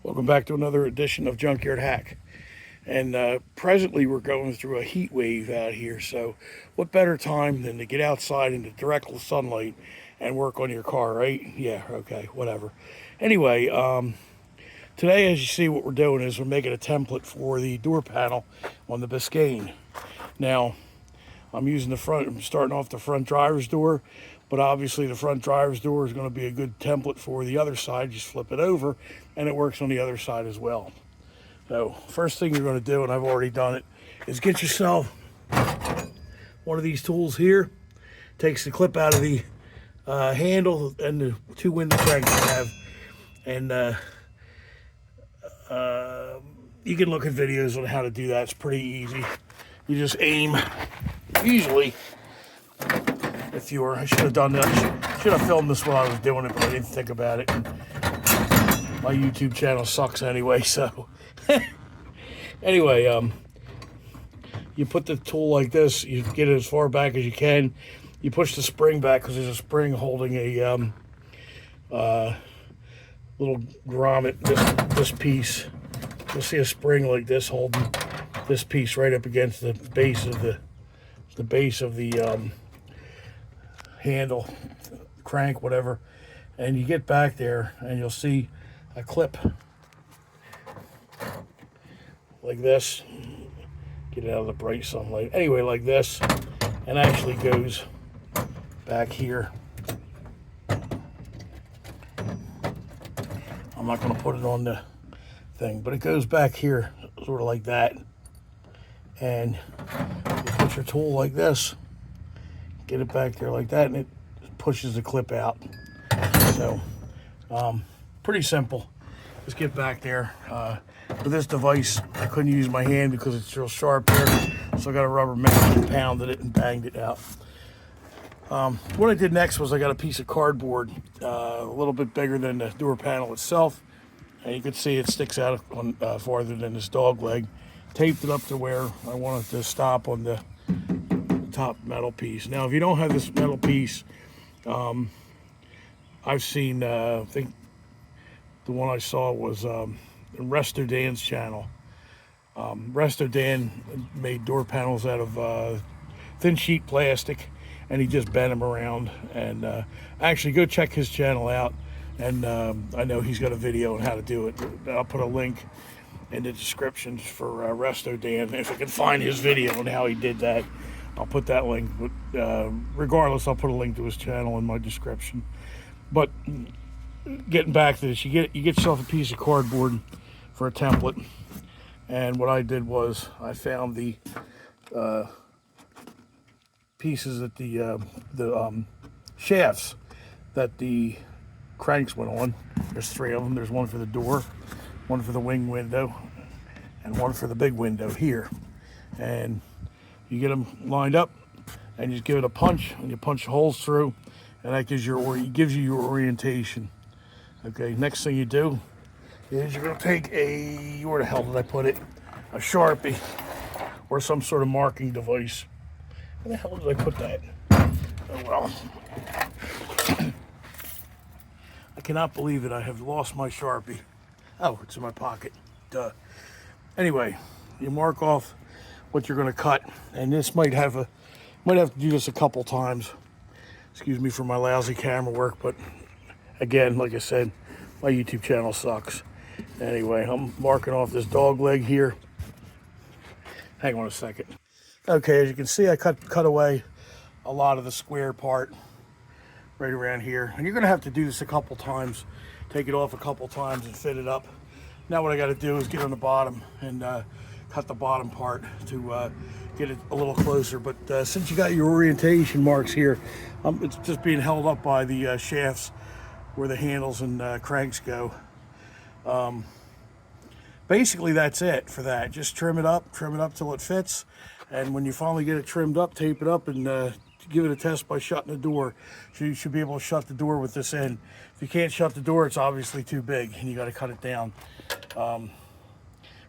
Welcome back to another edition of Junkyard Hack. And presently we're going through a heat wave out here, so what better time than to get outside into direct sunlight and work on your car, right? Yeah, okay, whatever. Anyway, today, as you see, what we're doing is we're making a template for the door panel on the Biscayne. Now, I'm starting off the front driver's door, but obviously the front driver's door is going to be a good template for the other side. Just flip it over and it works on the other side as well. So first thing you're going to do, and I've already done it, is get yourself one of these tools here. Takes the clip out of the handle and the two window cranks you have, and you can look at videos on how to do that. It's pretty easy. You just aim. Usually, I should have done that. Should have filmed this while I was doing it, but I didn't think about it. And my YouTube channel sucks anyway, so. Anyway, you put the tool like this. You get it as far back as you can. You push the spring back because there's a spring holding a little grommet. This piece. You'll see a spring like this holding this piece right up against the base of the handle, crank, whatever, and you get back there and you'll see a clip like this. Get it out of the bright sunlight. Anyway, like this, and actually goes back here. I'm not going to put it on the thing, but it goes back here, sort of like that, and you put your tool like this, get it back there like that, and it pushes the clip out. So pretty simple. Just get back there. With this device, I couldn't use my hand because it's real sharp here, so I got a rubber mallet and pounded it and banged it out. What I did next was I got a piece of cardboard, a little bit bigger than the door panel itself, and you can see it sticks out on, farther than this dog leg. Taped it up to where I wanted to stop on the top metal piece. Now, if you don't have this metal piece, I've seen, I think the one I saw was Resto Dan's channel. Resto Dan made door panels out of thin sheet plastic, and he just bent them around. And actually, go check his channel out. And I know he's got a video on how to do it. I'll put a link in the description for Resto Dan. If I can find his video on how he did that, I'll put that link. But regardless, I'll put a link to his channel in my description. But getting back to this, you get yourself a piece of cardboard for a template. And what I did was I found the pieces that the shafts that the cranks went on. There's three of them. There's one for the door, one for the wing window, and one for the big window here. And you get them lined up, and you just give it a punch, and you punch holes through, and that gives you your orientation. Okay, next thing you do is you're going to take where the hell did I put it? A Sharpie or some sort of marking device. Where the hell did I put that? Oh well. I cannot believe it. I have lost my Sharpie. Oh, it's in my pocket. Duh. Anyway, you mark off what you're going to cut, and this might have to do this a couple times. Excuse me for my lousy camera work, but again, like I said, my YouTube channel sucks. Anyway, I'm marking off this dog leg here. Hang on a second. Okay, as you can see, I cut away a lot of the square part right around here. And you're going to have to do this a couple times. Take it off a couple times and fit it up. Now what I got to do is get on the bottom and cut the bottom part to get it a little closer. But since you got your orientation marks here, it's just being held up by the shafts where the handles and cranks go. Basically, that's it for that. Just trim it up till it fits. And when you finally get it trimmed up, tape it up and give it a test by shutting the door. So you should be able to shut the door with this end. If you can't shut the door, it's obviously too big and you got to cut it down.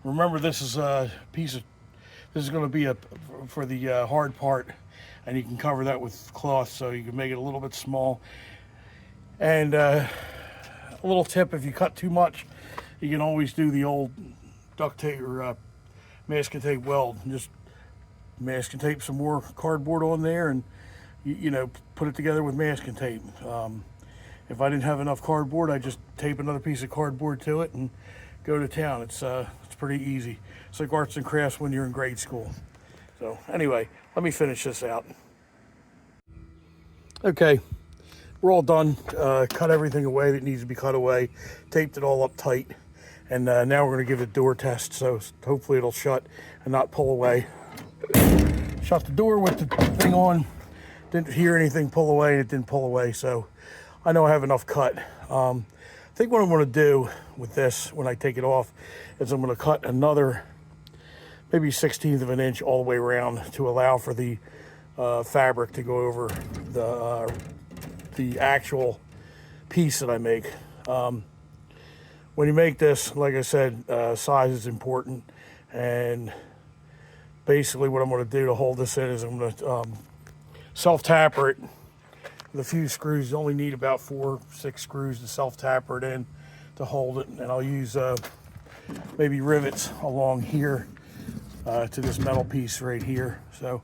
Remember, this is going to be for the hard part, and you can cover that with cloth, so you can make it a little bit small. And a little tip: if you cut too much, you can always do the old duct tape or masking tape weld. Just masking tape some more cardboard on there, and you know, put it together with masking tape. If I didn't have enough cardboard, I just tape another piece of cardboard to it and go to town. It's pretty easy. It's like arts and crafts when you're in grade school. So anyway, let me finish this out. Okay, we're all done. Cut everything away that needs to be cut away. Taped it all up tight. And now we're going to give it a door test, so hopefully it'll shut and not pull away. Shut the door with the thing on. Didn't hear anything pull away, and it didn't pull away, so I know I have enough cut. I think what I'm going to do with this when I take it off is I'm going to cut another maybe 1/16 of an inch all the way around to allow for the fabric to go over the actual piece that I make. When you make this, like I said, size is important, and basically what I'm going to do to hold this in is I'm going to self-tapper it with a few screws. You only need about 4 or 6 screws to self-tapper it in to hold it, and I'll use maybe rivets along here to this metal piece right here. So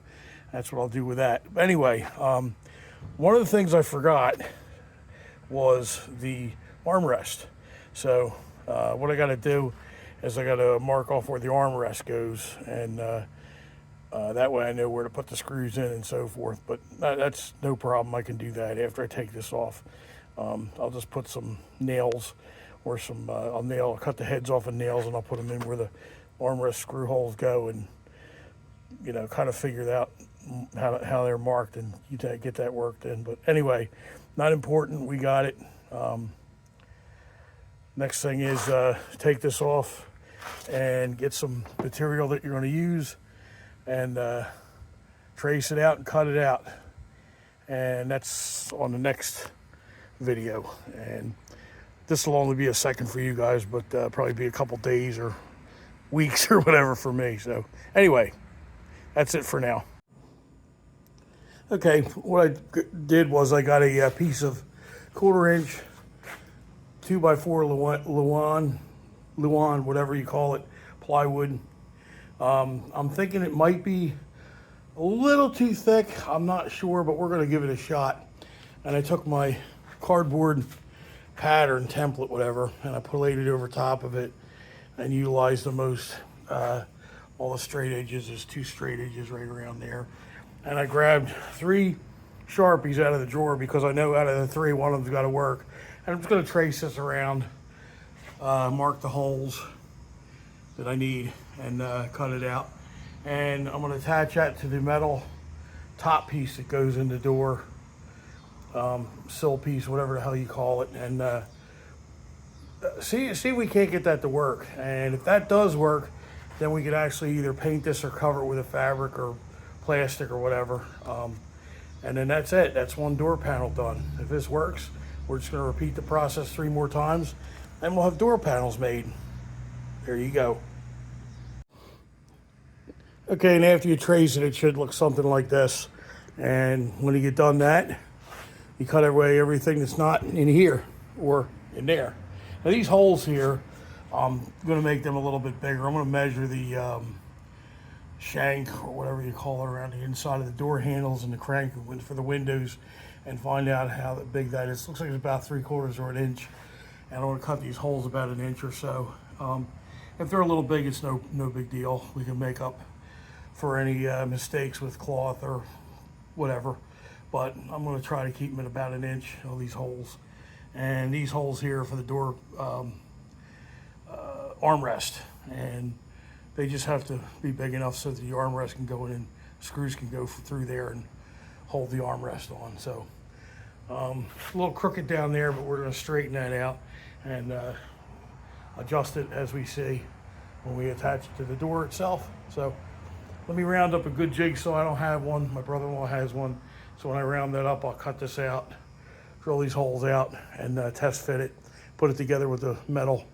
that's what I'll do with that. But anyway, one of the things I forgot was the armrest. So what I got to do is I got to mark off where the armrest goes, and that way I know where to put the screws in and so forth. But that's no problem. I can do that after I take this off. I'll just put some nails or some I'll cut the heads off of nails, and I'll put them in where the armrest screw holes go, and you know, kind of figure out how they're marked, and you get that worked in. But anyway, not important. We got it. Next thing is take this off and get some material that you're going to use, and trace it out and cut it out. And that's on the next video. And this will only be a second for you guys, but probably be a couple days or weeks or whatever for me. So anyway, that's it for now. Okay, what I did was I got a piece of 1/4 inch 2x4 Luan, whatever you call it, plywood. I'm thinking it might be a little too thick. I'm not sure, but we're going to give it a shot. And I took my cardboard pattern template, whatever, and I laid it over top of it and utilized the most, all the straight edges. There's 2 straight edges right around there. And I grabbed 3 Sharpies out of the drawer because I know out of the 3, one of them's got to work. And I'm just going to trace this around, mark the holes that I need, and cut it out. And I'm going to attach that to the metal top piece that goes in the door, sill piece, whatever the hell you call it. And see if we can't get that to work. And if that does work, then we could actually either paint this or cover it with a fabric or plastic or whatever. And then that's it. That's one door panel done. If this works, we're just going to repeat the process 3 more times, and we'll have door panels made. There you go. Okay, and after you trace it, it should look something like this. And when you get done that, you cut away everything that's not in here or in there. Now these holes here, I'm going to make them a little bit bigger. I'm going to measure the shank or whatever you call it around the inside of the door handles and the crank for the windows, and find out how big that is. Looks like it's about 3/4 or an inch, and I want to cut these holes about an inch or so. If they're a little big, it's no big deal. We can make up for any mistakes with cloth or whatever, but I'm going to try to keep them at about an inch, all these holes. And these holes here for the door armrest, and they just have to be big enough so that the armrest can go in and screws can go through there and hold the armrest on. So a little crooked down there, but we're going to straighten that out and adjust it as we see when we attach it to the door itself. So let me round up a good jigsaw. I don't have one. My brother-in-law has one. So when I round that up, I'll cut this out, drill these holes out, and test fit it, put it together with the metal,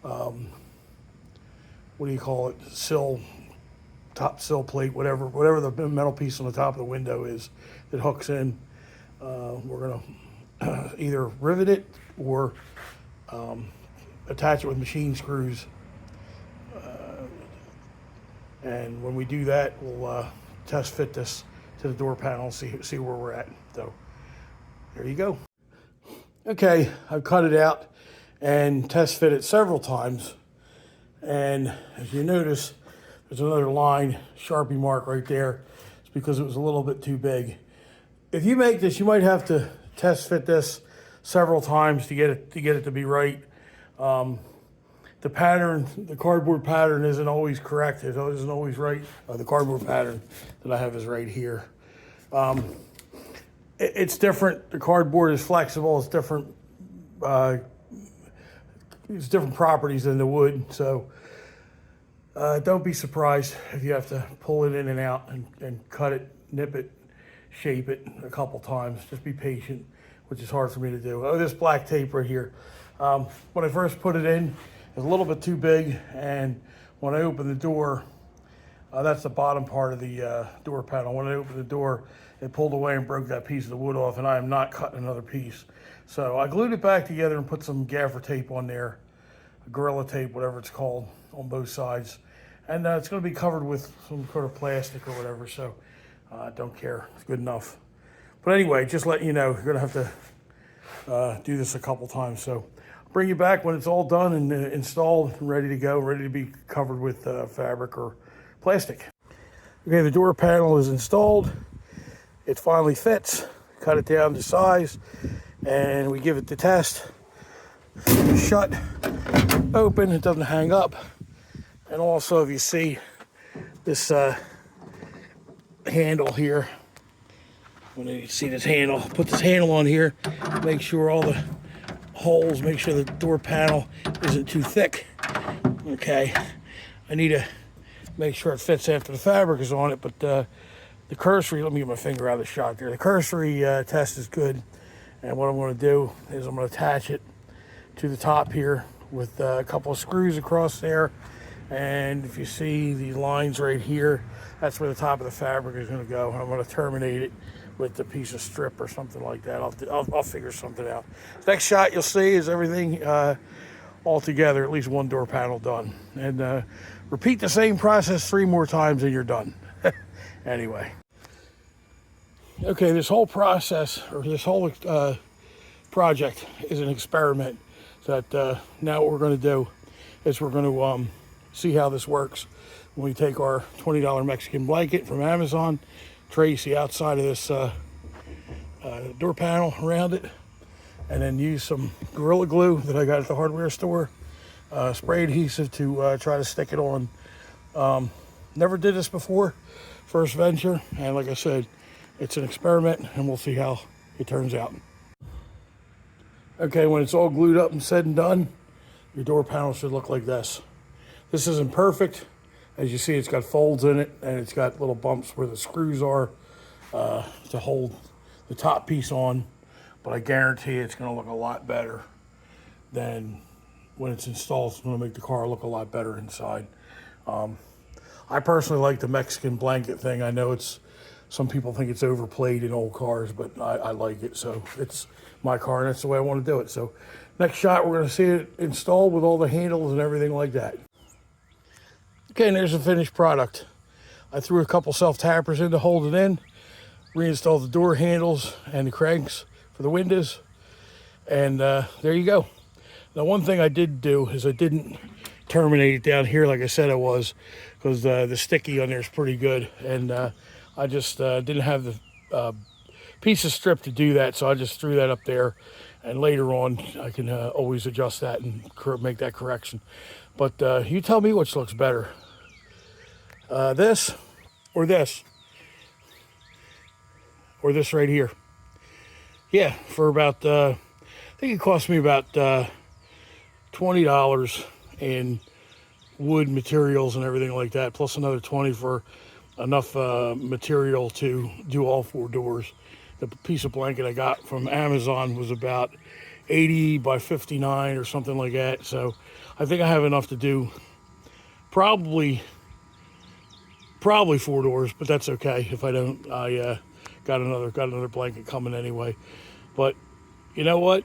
what do you call it, top sill plate, whatever the metal piece on the top of the window is that hooks in. We're gonna either rivet it or attach it with machine screws. And when we do that, we'll test fit this to the door panel, see where we're at. So there you go. Okay, I've cut it out and test fit it several times. And as you notice, there's another line, Sharpie mark right there. It's because it was a little bit too big. If you make this, you might have to test fit this several times to get it to be right. The pattern, the cardboard pattern isn't always correct. It isn't always right. The cardboard pattern that I have is right here. It's different. The cardboard is flexible. It's different properties than the wood. So don't be surprised if you have to pull it in and out and cut it, nip it, shape it a couple times. Just be patient, which is hard for me to do. Oh, this black tape right here. When I first put it in, it was a little bit too big, and when I opened the door, that's the bottom part of the door panel. When I opened the door, it pulled away and broke that piece of the wood off, and I am not cutting another piece. So I glued it back together and put some gaffer tape on there, Gorilla tape, whatever it's called, on both sides. And it's going to be covered with some sort of plastic or whatever, so I don't care. It's good enough. But anyway, just letting you know, you're going to have to do this a couple times. So I'll bring you back when it's all done and installed and ready to go, ready to be covered with fabric or plastic. Okay, the door panel is installed. It finally fits. Cut it down to size, and we give it the test. Shut, open, it doesn't hang up. And also, if you see this handle here, when you see this handle, put this handle on here, make sure all the holes, make sure the door panel isn't too thick. Okay, I need to make sure it fits after the fabric is on it, but the cursory, let me get my finger out of the shot there. The cursory test is good, and what I'm going to do is I'm going to attach it to the top here with a couple of screws across there. And if you see these lines right here, that's where the top of the fabric is going to go. I'm going to terminate it with a piece of strip or something like that. I'll figure something out. Next shot you'll see is everything all together, at least one door panel done. And repeat the same process 3 more times and you're done. Anyway. Okay, this whole process, or this whole project is an experiment. That now what we're going to do is we're going to see how this works when we take our $20 Mexican blanket from Amazon, trace the outside of this door panel around it, and then use some Gorilla Glue that I got at the hardware store, spray adhesive to try to stick it on. Never did this before, first venture, and like I said, it's an experiment, and we'll see how it turns out. Okay, when it's all glued up and said and done, your door panel should look like this. This isn't perfect. As you see, it's got folds in it, and it's got little bumps where the screws are to hold the top piece on, but I guarantee it's gonna look a lot better than when it's installed. It's gonna make the car look a lot better inside. I personally like the Mexican blanket thing. I know some people think it's overplayed in old cars, but I like it, so it's my car, and that's the way I want to do it. So next shot, we're going to see it installed with all the handles and everything like that. Okay, and there's the finished product. I threw a couple self-tappers in to hold it in, reinstalled the door handles and the cranks for the windows, and there you go. Now, one thing I did do is I didn't terminate it down here like I said I was, because the sticky on there is pretty good, and I just didn't have the piece of strip to do that, so I just threw that up there, and later on I can always adjust that and make that correction. But you tell me which looks better, this or this right here. Yeah, for about I think it cost me about $20 in wood materials and everything like that, plus another 20 for enough material to do all 4 doors. The piece of blanket I got from Amazon was about 80 by 59 or something like that. So I think I have enough to do probably 4 doors, but that's okay. If I don't, I got another blanket coming anyway. But you know what?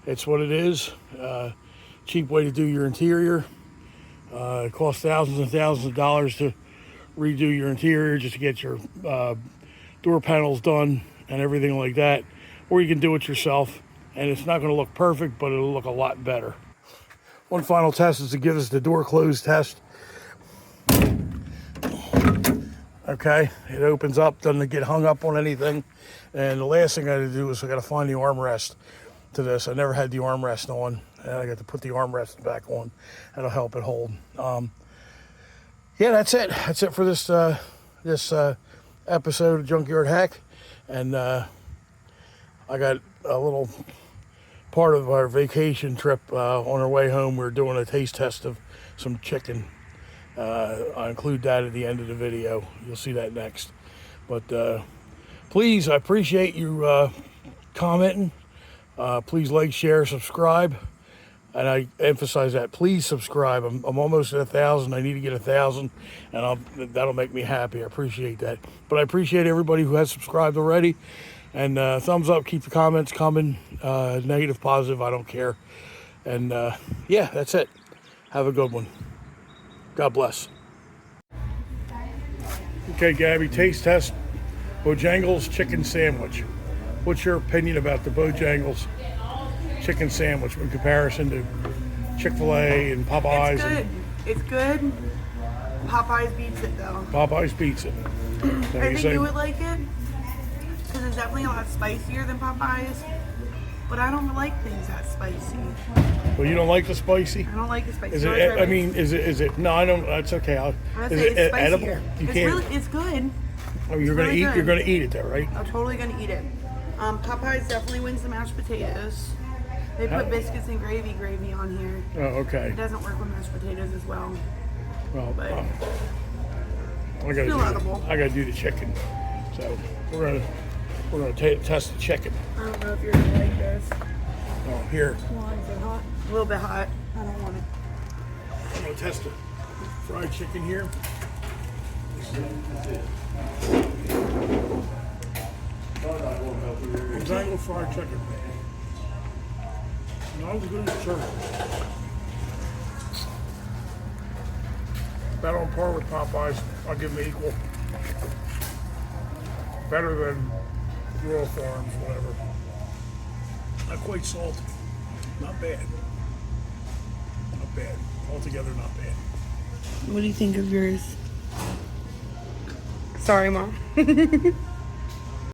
It's what it is. cheap way to do your interior. It costs thousands and thousands of dollars to redo your interior just to get your door panels done and everything like that. Or you can do it yourself, and it's not going to look perfect, but it'll look a lot better. One final test is to give us the door close test. Okay, it opens up, doesn't get hung up on anything. And the last thing I got to do is I got to find the armrest to this. I never had the armrest on, and I got to put the armrest back on. That'll help it hold. Yeah, that's it. That's it for this episode of Junkyard Hack. And I got a little part of our vacation trip on our way home. We're doing a taste test of some chicken. I'll include that at the end of the video. You'll see that next. But please, I appreciate you commenting. Please like, share, subscribe. And I emphasize that. Please subscribe. I'm almost at 1,000. I need to get 1,000, and that'll make me happy. I appreciate that. But I appreciate everybody who has subscribed already. And thumbs up. Keep the comments coming. Negative, positive, I don't care. And yeah, that's it. Have a good one. God bless. Okay, Gabby, taste test Bojangles chicken sandwich. What's your opinion about the Bojangles chicken sandwich in comparison to Chick-fil-A and Popeyes? It's good. It's good. Popeyes beats it though. Popeyes beats it. I think you would like it because it's definitely a lot spicier than Popeyes. But I don't like things that spicy. Well, you don't like the spicy? I don't like the spicy. Is it? I mean, is it? No, I don't. That's okay. Is it edible? You can't. It's good. Oh, you're gonna eat. You're gonna eat it, though, right? I'm totally gonna eat it. Popeyes definitely wins the mashed potatoes. They put biscuits and gravy on here. Oh, okay. It doesn't work with mashed potatoes as well. Well, but I gotta do the chicken. So we're gonna test the chicken. I don't know if you're gonna like this. Oh, here. Why is it hot? A little bit hot. I don't want it. I'm gonna test the fried chicken here. Bojangles fried chicken. Not as good as turkey. About on par with Popeyes. I'll give them equal. Better than Rural Farms, whatever. Not quite salty. Not bad. Not bad. Altogether, not bad. What do you think of yours? Sorry, Mom.